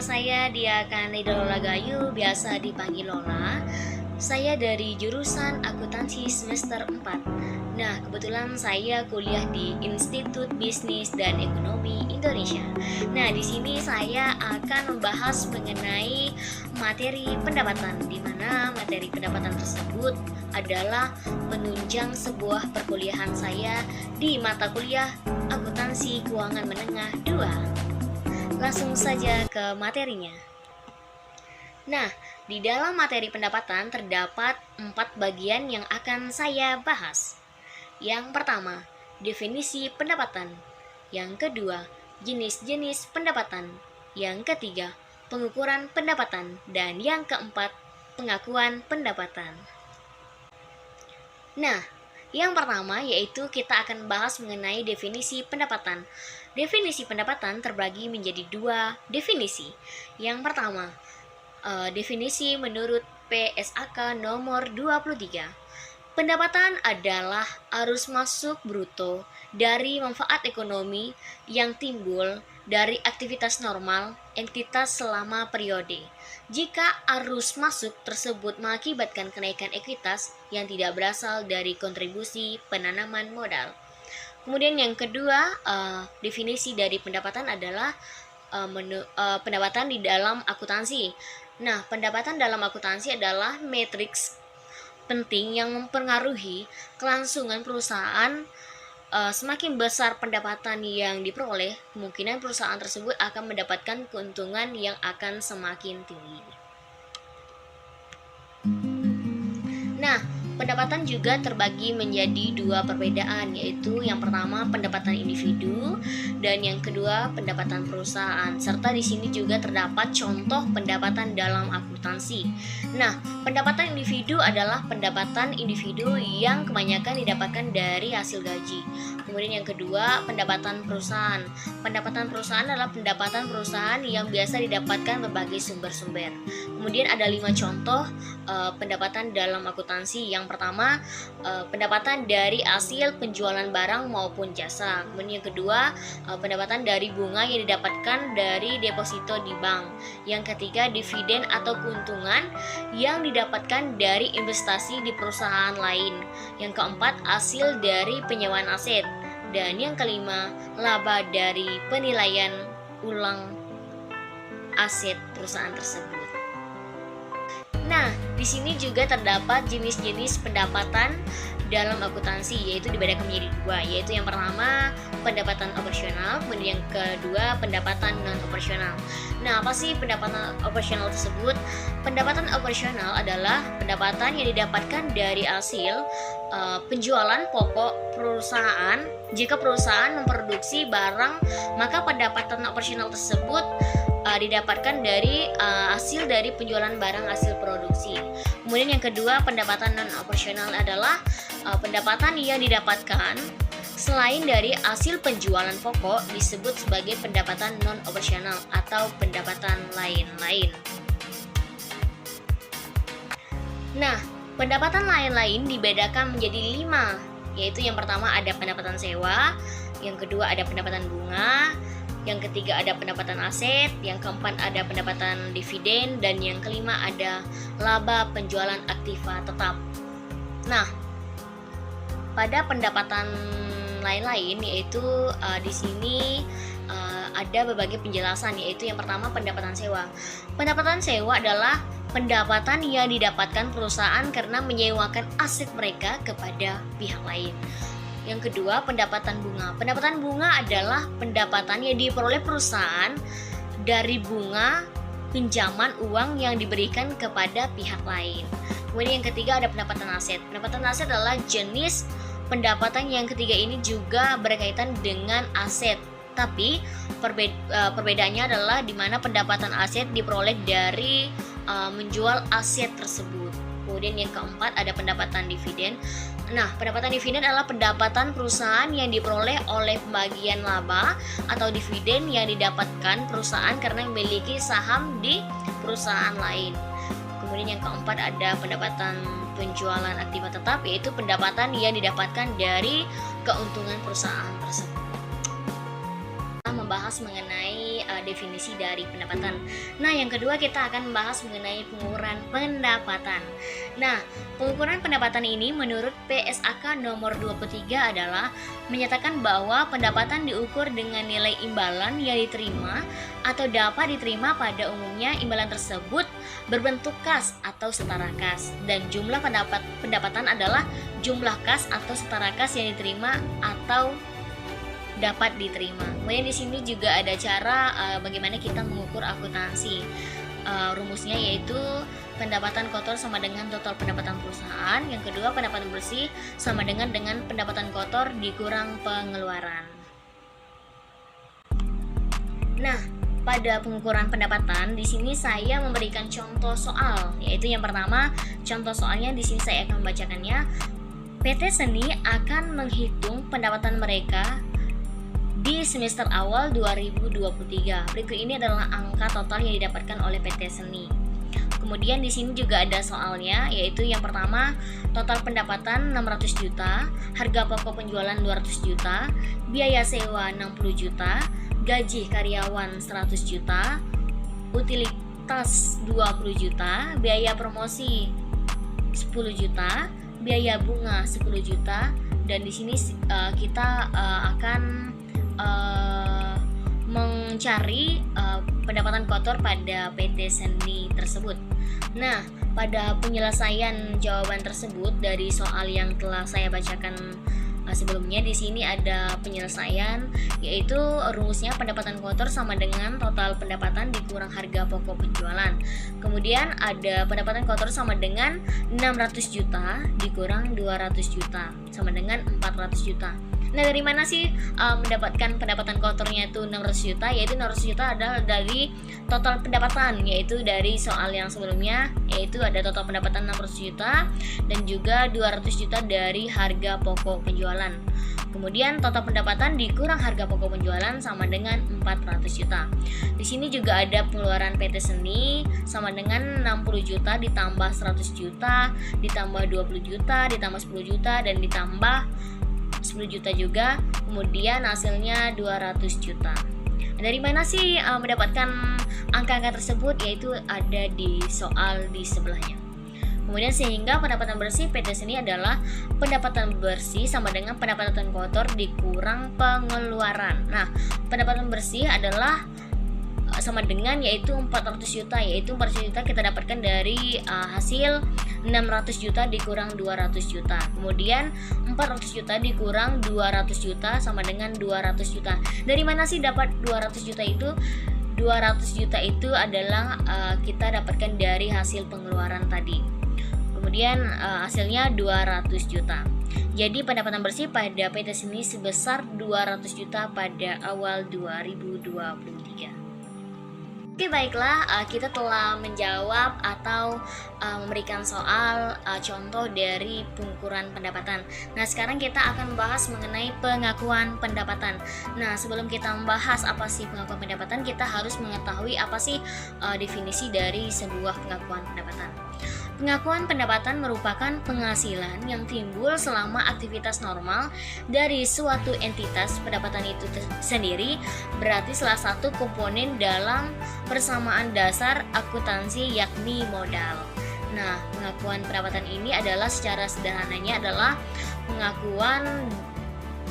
saya Diakan Lola Gayu, biasa dipanggil Lola. Saya dari jurusan akuntansi semester 4. Nah, kebetulan saya kuliah di Institut Bisnis dan Ekonomi Indonesia. Nah, di sini saya akan membahas mengenai materi pendapatan, di mana materi pendapatan tersebut adalah menunjang sebuah perkuliahan saya di mata kuliah Akuntansi Keuangan Menengah 2. Langsung saja ke materinya. Nah, di dalam materi pendapatan terdapat 4 bagian yang akan saya bahas. Yang pertama, definisi pendapatan. Yang kedua, jenis-jenis pendapatan. Yang ketiga, pengukuran pendapatan. Dan yang keempat, pengakuan pendapatan. Nah, yang pertama yaitu kita akan bahas mengenai definisi pendapatan. Definisi pendapatan terbagi menjadi 2 definisi. Yang pertama, definisi menurut PSAK nomor 23. Pendapatan adalah arus masuk bruto dari manfaat ekonomi yang timbul dari aktivitas normal entitas selama periode. Jika arus masuk tersebut mengakibatkan kenaikan ekuitas yang tidak berasal dari kontribusi penanaman modal. Kemudian yang kedua, definisi dari pendapatan adalah pendapatan di dalam akuntansi. Nah, pendapatan dalam akuntansi adalah matriks penting yang mempengaruhi kelangsungan perusahaan. Semakin besar pendapatan yang diperoleh, kemungkinan perusahaan tersebut akan mendapatkan keuntungan yang akan semakin tinggi. Nah, pendapatan juga terbagi menjadi 2 perbedaan, yaitu yang pertama pendapatan individu dan yang kedua pendapatan perusahaan. Serta di sini juga terdapat contoh pendapatan dalam akuntansi. Nah, pendapatan individu adalah pendapatan individu yang kebanyakan didapatkan dari hasil gaji. Kemudian yang kedua, pendapatan perusahaan. Pendapatan perusahaan adalah pendapatan perusahaan yang biasa didapatkan berbagai sumber-sumber. Kemudian ada 5 contoh pendapatan dalam akuntansi. Yang pertama, pendapatan dari hasil penjualan barang maupun jasa. Kemudian yang kedua, pendapatan dari bunga yang didapatkan dari deposito di bank. Yang ketiga, dividen atau keuntungan yang didapatkan dari investasi di perusahaan lain. Yang keempat, hasil dari penyewaan aset. Dan yang kelima, laba dari penilaian ulang aset perusahaan tersebut. Nah, di sini juga terdapat jenis-jenis pendapatan dalam akuntansi, yaitu dibedakan menjadi 2, yaitu yang pertama pendapatan operasional, kemudian yang kedua pendapatan non operasional. Nah, apa sih pendapatan operasional tersebut? Pendapatan operasional adalah pendapatan yang didapatkan dari hasil penjualan pokok perusahaan. Jika perusahaan memproduksi barang, maka pendapatan operasional tersebut didapatkan dari hasil dari penjualan barang hasil produksi. Kemudian yang kedua, pendapatan non operasional adalah pendapatan yang didapatkan selain dari hasil penjualan pokok, disebut sebagai pendapatan non operasional atau pendapatan lain-lain. Nah, pendapatan lain-lain dibedakan menjadi 5, yaitu yang pertama ada pendapatan sewa, yang kedua ada pendapatan bunga, yang ketiga ada pendapatan aset, yang keempat ada pendapatan dividen, dan yang kelima ada laba penjualan aktiva tetap. Nah, pada pendapatan lain-lain yaitu di sini ada berbagai penjelasan, yaitu yang pertama pendapatan sewa. Pendapatan sewa adalah pendapatan yang didapatkan perusahaan karena menyewakan aset mereka kepada pihak lain. Yang kedua, pendapatan bunga. Pendapatan bunga adalah pendapatan yang diperoleh perusahaan dari bunga pinjaman uang yang diberikan kepada pihak lain. Kemudian yang ketiga ada pendapatan aset. Pendapatan aset adalah jenis pendapatan yang ketiga ini juga berkaitan dengan aset. Tapi perbedaannya adalah di mana pendapatan aset diperoleh dari menjual aset tersebut. Kemudian yang keempat ada pendapatan dividen. Nah, pendapatan dividen adalah pendapatan perusahaan yang diperoleh oleh pembagian laba atau dividen yang didapatkan perusahaan karena memiliki saham di perusahaan lain. Kemudian yang keempat ada pendapatan penjualan aktiva tetap, yaitu pendapatan yang didapatkan dari keuntungan perusahaan tersebut. membahas mengenai definisi dari pendapatan. Nah, yang kedua kita akan membahas mengenai pengukuran pendapatan. Nah, pengukuran pendapatan ini menurut PSAK nomor 23 adalah menyatakan bahwa pendapatan diukur dengan nilai imbalan yang diterima atau dapat diterima. Pada umumnya imbalan tersebut berbentuk kas atau setara kas, dan jumlah pendapatan adalah jumlah kas atau setara kas yang diterima atau dapat diterima. Kemudian di sini juga ada cara bagaimana kita mengukur akuntansi. Rumusnya yaitu pendapatan kotor sama dengan total pendapatan perusahaan. Yang kedua, pendapatan bersih sama dengan pendapatan kotor dikurang pengeluaran. Nah, pada pengukuran pendapatan di sini saya memberikan contoh soal, yaitu yang pertama, contoh soalnya di sini saya akan membacakannya. PT Seni akan menghitung pendapatan mereka di semester awal 2023. Berikut ini adalah angka total yang didapatkan oleh PT Seni. Kemudian di sini juga ada soalnya, yaitu yang pertama, total pendapatan 600 juta, harga pokok penjualan 200 juta, biaya sewa 60 juta, gaji karyawan 100 juta, utilitas 20 juta, biaya promosi 10 juta, biaya bunga 10 juta, dan di sini kita akan mencari pendapatan kotor pada PT Seni tersebut. Nah, pada penyelesaian jawaban tersebut dari soal yang telah saya bacakan sebelumnya, di sini ada penyelesaian, yaitu rumusnya pendapatan kotor sama dengan total pendapatan dikurang harga pokok penjualan. Kemudian ada pendapatan kotor sama dengan 600 juta dikurang 200 juta sama dengan 400 juta. Nah, dari mana sih mendapatkan pendapatan kotornya itu 600 juta? Yaitu 600 juta adalah dari total pendapatan, yaitu dari soal yang sebelumnya, yaitu ada total pendapatan 600 juta dan juga 200 juta dari harga pokok penjualan. Kemudian total pendapatan dikurang harga pokok penjualan sama dengan 400 juta. Di sini juga ada pengeluaran PT Seni sama dengan 60 juta ditambah 100 juta, ditambah 20 juta, ditambah 10 juta, dan ditambah 10 juta juga, kemudian hasilnya 200 juta. Dari mana sih mendapatkan angka-angka tersebut? Yaitu ada di soal di sebelahnya. Kemudian sehingga pendapatan bersih PT Seni adalah pendapatan bersih sama dengan pendapatan kotor dikurang pengeluaran. Nah, pendapatan bersih adalah sama dengan yaitu 400 juta, yaitu 400 juta kita dapatkan dari hasil 600 juta dikurang 200 juta. Kemudian 400 juta dikurang 200 juta sama dengan 200 juta. Dari mana sih dapat 200 juta itu? 200 juta itu adalah kita dapatkan dari hasil pengeluaran tadi. Kemudian hasilnya 200 juta. Jadi pendapatan bersih pada PT Seni sebesar 200 juta pada awal 2023. Oke, baiklah, kita telah menjawab atau memberikan soal contoh dari pengukuran pendapatan. Nah, sekarang kita akan membahas mengenai pengakuan pendapatan. Nah, sebelum kita membahas apa sih pengakuan pendapatan, kita harus mengetahui apa sih definisi dari sebuah pengakuan pendapatan. Pengakuan pendapatan merupakan penghasilan yang timbul selama aktivitas normal dari suatu entitas. Pendapatan itu sendiri berarti salah satu komponen dalam persamaan dasar akuntansi, yakni modal. Nah, pengakuan pendapatan ini adalah secara sederhananya adalah pengakuan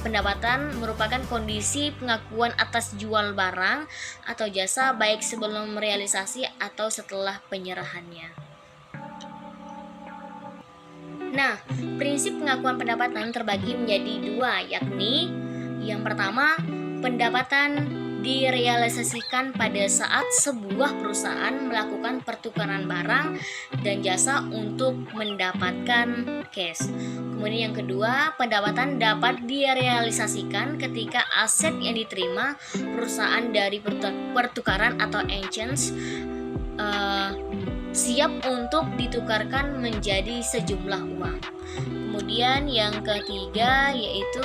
pendapatan merupakan kondisi pengakuan atas jual barang atau jasa baik sebelum realisasi atau setelah penyerahannya. Nah, prinsip pengakuan pendapatan terbagi menjadi dua, yakni yang pertama, pendapatan direalisasikan pada saat sebuah perusahaan melakukan pertukaran barang dan jasa untuk mendapatkan cash. Kemudian yang kedua, pendapatan dapat direalisasikan ketika aset yang diterima perusahaan dari pertukaran atau exchange siap untuk ditukarkan menjadi sejumlah uang. Kemudian yang ketiga yaitu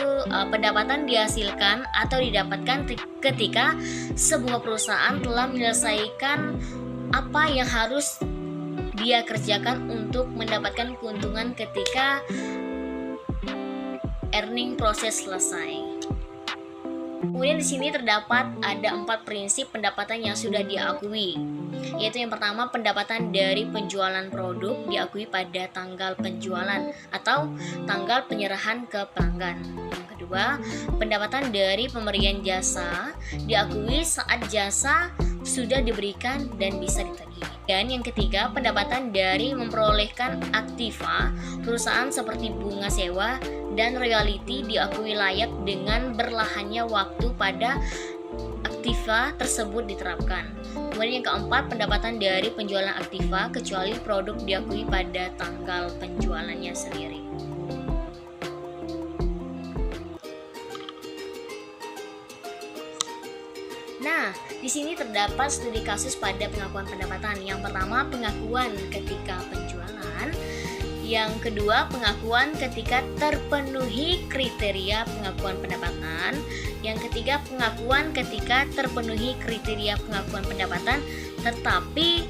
pendapatan dihasilkan atau didapatkan ketika sebuah perusahaan telah menyelesaikan apa yang harus dia kerjakan untuk mendapatkan keuntungan ketika earning proses selesai. Kemudian di sini terdapat ada 4 prinsip pendapatan yang sudah diakui, yaitu yang pertama, pendapatan dari penjualan produk diakui pada tanggal penjualan atau tanggal penyerahan ke pelanggan. Yang kedua, pendapatan dari pemberian jasa diakui saat jasa sudah diberikan dan bisa ditagih. Dan yang ketiga, pendapatan dari memperolehkan aktiva perusahaan seperti bunga sewa dan royalti diakui layak dengan berlahannya waktu pada aktiva tersebut diterapkan. Kemudian yang keempat, pendapatan dari penjualan aktiva kecuali produk diakui pada tanggal penjualannya sendiri. Nah, di sini terdapat studi kasus pada pengakuan pendapatan. Yang pertama, pengakuan ketika penjualan. Yang kedua, pengakuan ketika terpenuhi kriteria pengakuan pendapatan. Yang ketiga, pengakuan ketika terpenuhi kriteria pengakuan pendapatan tetapi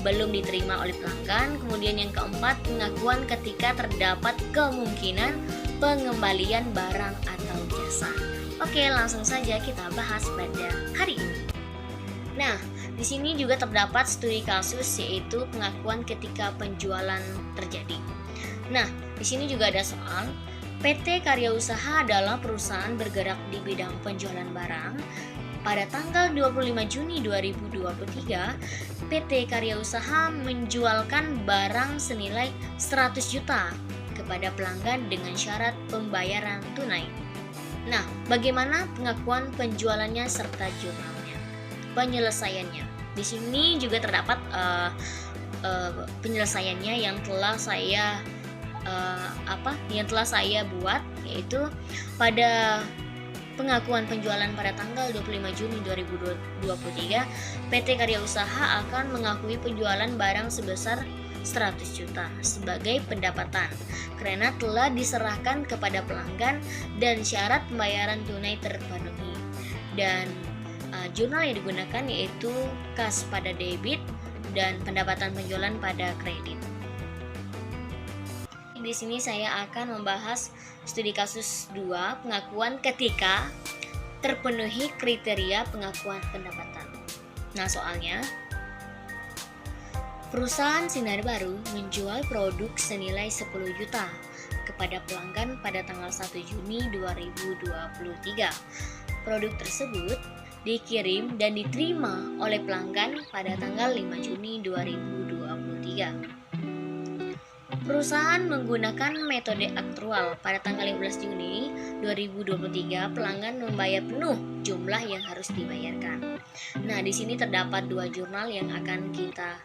belum diterima oleh pelanggan. Kemudian yang keempat, pengakuan ketika terdapat kemungkinan pengembalian barang atau jasa. Oke, langsung saja kita bahas pada hari ini. Nah, di sini juga terdapat studi kasus yaitu pengakuan ketika penjualan terjadi. Nah, di sini juga ada soal. PT Karya Usaha adalah perusahaan bergerak di bidang penjualan barang. Pada tanggal 25 Juni 2023, PT Karya Usaha menjualkan barang senilai 100 juta kepada pelanggan dengan syarat pembayaran tunai. Nah, bagaimana pengakuan penjualannya serta jurnalnya? Penyelesaiannya. Di sini juga terdapat penyelesaiannya yang telah saya buat, yaitu pada pengakuan penjualan pada tanggal 25 Juni 2023, PT Karya Usaha akan mengakui penjualan barang sebesar 100 juta sebagai pendapatan karena telah diserahkan kepada pelanggan dan syarat pembayaran tunai terpenuhi. Dan jurnal yang digunakan yaitu kas pada debit dan pendapatan penjualan pada kredit. Di sini saya akan membahas studi kasus 2, pengakuan ketika terpenuhi kriteria pengakuan pendapatan. Nah, soalnya perusahaan Sinar Baru menjual produk senilai 10 juta kepada pelanggan pada tanggal 1 Juni 2023. Produk tersebut dikirim dan diterima oleh pelanggan pada tanggal 5 Juni 2023. Perusahaan menggunakan metode aktual. Pada tanggal 15 Juni 2023, pelanggan membayar penuh jumlah yang harus dibayarkan. Nah, di sini terdapat 2 jurnal yang akan kita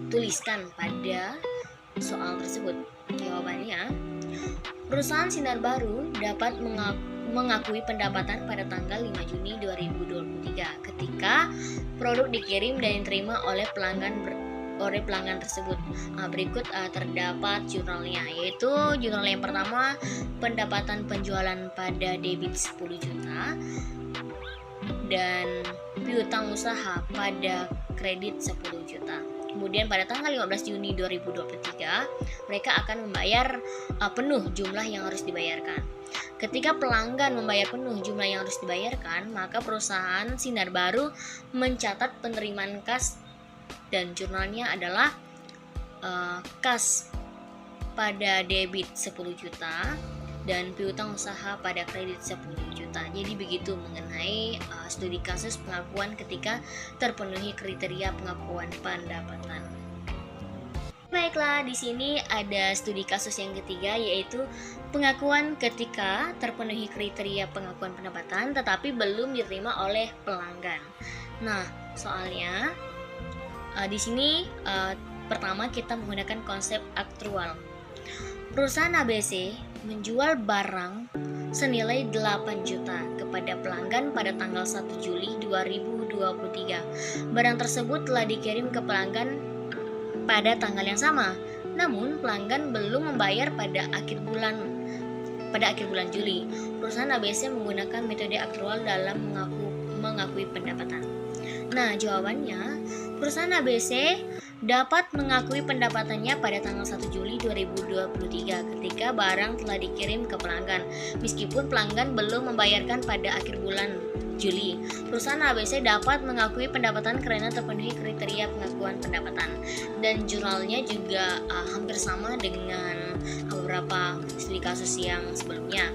tuliskan pada soal tersebut. Jawabannya, perusahaan Sinar Baru dapat mengakui pendapatan pada tanggal 5 Juni 2023 ketika produk dikirim dan diterima oleh pelanggan tersebut. Berikut terdapat jurnalnya, yaitu jurnal yang pertama, pendapatan penjualan pada debit 10 juta dan piutang usaha pada kredit 10 juta. Kemudian pada tanggal 15 Juni 2023, mereka akan membayar penuh jumlah yang harus dibayarkan. Ketika pelanggan membayar penuh jumlah yang harus dibayarkan, maka perusahaan Sinar Baru mencatat penerimaan kas dan jurnalnya adalah kas pada debit 10 juta dan piutang usaha pada kredit 10 juta. Jadi begitu mengenai studi kasus pengakuan ketika terpenuhi kriteria pengakuan pendapatan. Baiklah, di sini ada studi kasus yang ketiga, yaitu pengakuan ketika terpenuhi kriteria pengakuan pendapatan tetapi belum diterima oleh pelanggan. Nah, soalnya di sini pertama kita menggunakan konsep aktual. Perusahaan ABC menjual barang senilai 8 juta kepada pelanggan pada tanggal 1 Juli 2023. Barang tersebut telah dikirim ke pelanggan pada tanggal yang sama. Namun pelanggan belum membayar pada akhir bulan Juli. Perusahaan ABC menggunakan metode aktual dalam mengakui pendapatan. Nah, jawabannya, Perusahaan ABC dapat mengakui pendapatannya pada tanggal 1 Juli 2023 ketika barang telah dikirim ke pelanggan, meskipun pelanggan belum membayarkan pada akhir bulan Juli. Perusahaan ABC dapat mengakui pendapatan karena terpenuhi kriteria pengakuan pendapatan. Dan jurnalnya juga hampir sama dengan beberapa studi kasus yang sebelumnya.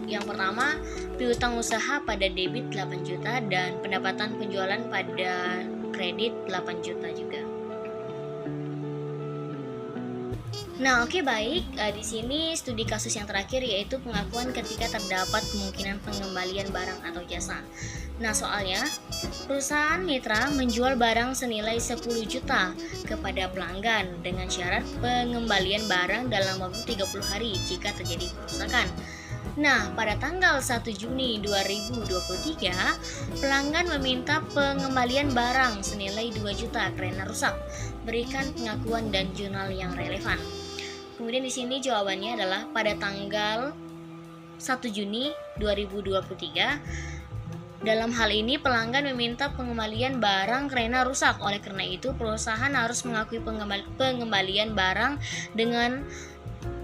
Yang pertama, piutang usaha pada debit 8 juta dan pendapatan penjualan pada kredit 8 juta juga. Nah, oke, baik. Di sini studi kasus yang terakhir yaitu pengakuan ketika terdapat kemungkinan pengembalian barang atau jasa. Nah, soalnya perusahaan mitra menjual barang senilai 10 juta kepada pelanggan dengan syarat pengembalian barang dalam waktu 30 hari jika terjadi kerusakan. Nah, pada tanggal 1 Juni 2023, pelanggan meminta pengembalian barang senilai 2 juta karena rusak. Berikan pengakuan dan jurnal yang relevan. Kemudian di sini jawabannya adalah pada tanggal 1 Juni 2023. Dalam hal ini pelanggan meminta pengembalian barang karena rusak. Oleh karena itu, perusahaan harus mengakui pengembalian barang dengan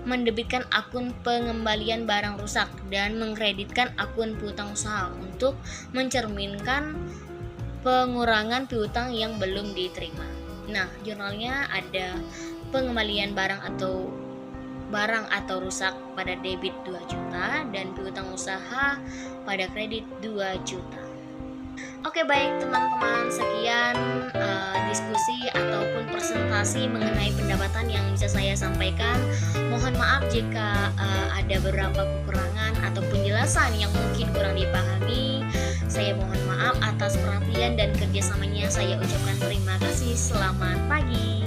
mendebitkan akun pengembalian barang rusak dan mengkreditkan akun piutang usaha untuk mencerminkan pengurangan piutang yang belum diterima. Nah, jurnalnya ada pengembalian barang atau rusak pada debit 2 juta dan piutang usaha pada kredit 2 juta. Oke, baik teman-teman, sekian diskusi ataupun presentasi mengenai pendapatan yang bisa saya sampaikan. Mohon maaf jika ada beberapa kekurangan atau penjelasan yang mungkin kurang dipahami. Saya mohon maaf atas perhatian dan kerjasamanya. Saya ucapkan terima kasih. Selamat pagi.